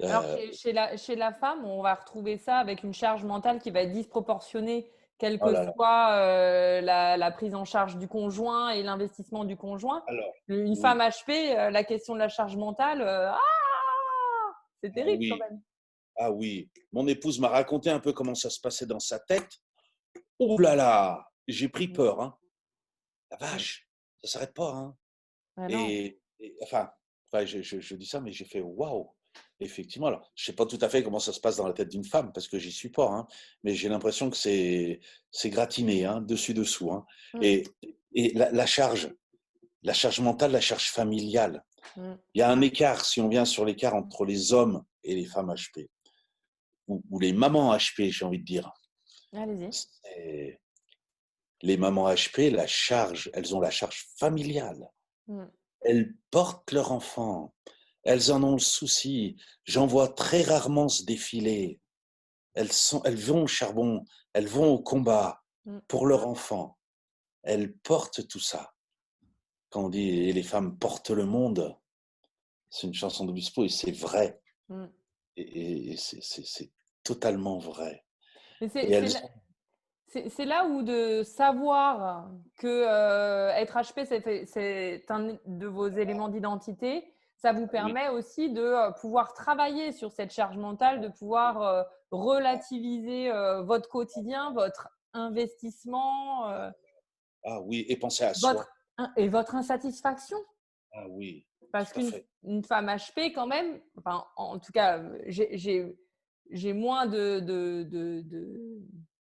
Alors, Heu, chez la femme, on va retrouver ça avec une charge mentale qui va être disproportionnée, quelle oh que là là, soit la prise en charge du conjoint et l'investissement du conjoint. alors Une femme oui, HP, la question de la charge mentale, c'est ah terrible quand oui, même. ah oui. Mon épouse m'a raconté un peu comment ça se passait dans sa tête. Oh là là! J'ai pris Mmh, peur, hein. La mmh. vache, ça s'arrête pas, hein. Ah non. Et enfin, ouais, je dis ça, mais j'ai fait: «Waouh!» Effectivement, alors, je sais pas tout à fait comment ça se passe dans la tête d'une femme parce que j'y suis pas, hein, mais j'ai l'impression que c'est gratiné, hein, dessus dessous, hein. Mmh, Et la charge mentale, la charge familiale. mmh. Il y a un écart, si on vient sur l'écart entre les hommes et les femmes HP ou les mamans HP, j'ai envie de dire. Allez-y. C'est les mamans HP, la charge, elles ont la charge familiale. Mmh. Elles portent leur enfant. Elles en ont le souci. J'en vois très rarement se défiler. Elles vont au charbon, elles vont au combat Mmh. pour leur enfant. Elles portent tout ça. Quand on dit: «Et les femmes portent le monde», c'est une chanson d'Obispo et c'est vrai Mmh. et c'est totalement vrai Mais et elles ont c'est là où de savoir que, être HP, c'est un de vos éléments d'identité, ça vous oui, permet aussi de, pouvoir travailler sur cette charge mentale, de pouvoir, relativiser, votre quotidien, votre investissement, ah oui et penser à votre soi. votre insatisfaction. Ah oui, Parce tout à qu'une fait. une femme HP quand même, enfin, en tout cas, j'ai moins de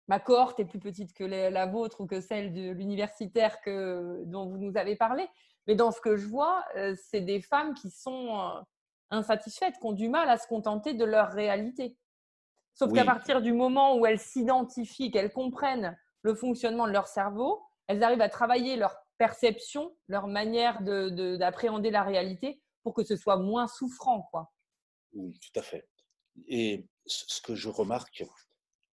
ma cohorte est plus petite que la vôtre ou que celle de l'universitaire dont vous nous avez parlé. Mais dans ce que je vois, c'est des femmes qui sont, insatisfaites, qui ont du mal à se contenter de leur réalité. Sauf qu'à Oui, partir du moment où elles s'identifient, qu'elles comprennent le fonctionnement de leur cerveau, elles arrivent à travailler leur perception, leur manière d'appréhender la réalité pour que ce soit moins souffrant, quoi. oui, tout à fait et ce que je remarque,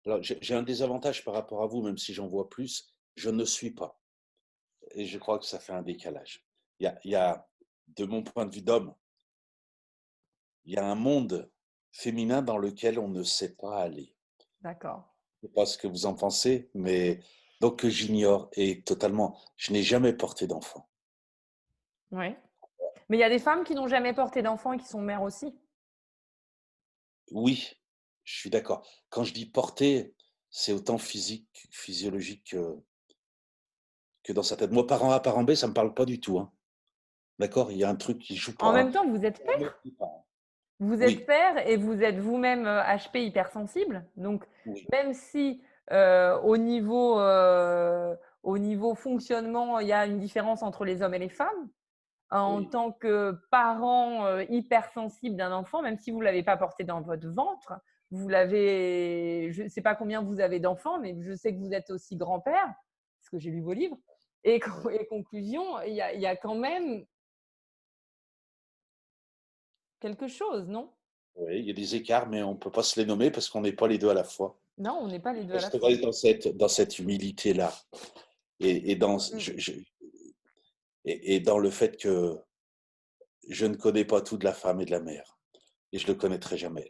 alors j'ai un désavantage par rapport à vous, même si j'en vois plus, je ne suis pas et je crois que ça fait un décalage. Il y a de mon point de vue d'homme, il y a un monde féminin dans lequel on ne sait pas aller. D'accord. Je sais pas ce que vous en pensez, mais donc que j'ignore et totalement. Je n'ai jamais porté d'enfant. Oui. Mais il y a des femmes qui n'ont jamais porté d'enfant et qui sont mères aussi. Oui, je suis d'accord. Quand je dis porter, c'est autant physique, physiologique que dans sa tête. Moi, parent A, parent B, ça me parle pas du tout, hein. D'accord? Il y a un truc qui joue En pas, hein. même temps, vous êtes L'amour père. des parents. Vous êtes Oui, père et vous êtes vous-même, HP hypersensible. Donc oui, même si, au niveau fonctionnement, il y a une différence entre les hommes et les femmes, en oui, tant que parent, hypersensible d'un enfant, même si vous ne l'avez pas porté dans votre ventre, vous l'avez je ne sais pas combien vous avez d'enfants, mais je sais que vous êtes aussi grand-père, parce que j'ai lu vos livres et conclusion, il y a quand même quelque chose, non? oui, il y a des écarts, mais on peut pas se les nommer parce qu'on n'est pas les 2 à la fois. Non, on n'est pas les Je 2 à la fois. resterai dans cette humilité-là et dans Mmh. et dans le fait que je ne connais pas tout de la femme et de la mère et je le connaîtrai jamais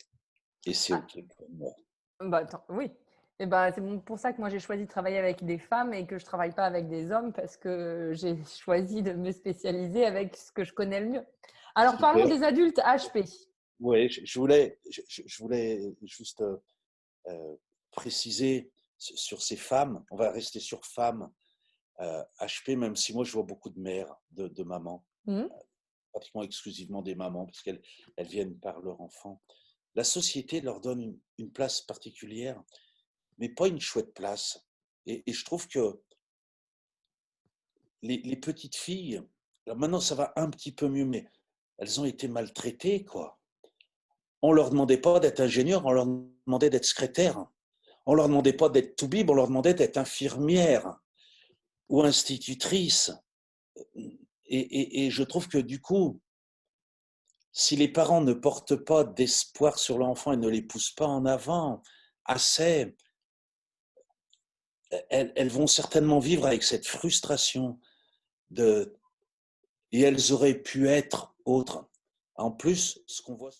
et c'est Ah, OK pour moi. bah, attends, oui. Et bah, c'est bon pour ça que moi j'ai choisi de travailler avec des femmes et que je travaille pas avec des hommes parce que j'ai choisi de me spécialiser avec ce que je connais le mieux. Alors parlons Super. des adultes HP. Oui, je voulais juste, préciser sur ces femmes, on va rester sur femmes, HP, même si moi je vois beaucoup de mères, de mamans, Mmh. pratiquement exclusivement des mamans parce qu'elles viennent par leur enfant. La société leur donne une place particulière, mais pas une chouette place et je trouve que les petites filles, alors maintenant ça va un petit peu mieux, mais elles ont été maltraitées, quoi. On leur demandait pas d'être ingénieur, on leur demandait d'être secrétaire. On leur demandait pas d'être toubib, on leur demandait d'être infirmière ou institutrice. Et je trouve que du coup, si les parents ne portent pas d'espoir sur l'enfant et ne les poussent pas en avant assez, elles vont certainement vivre avec cette frustration de et elles auraient pu être autres. En plus, ce qu'on voit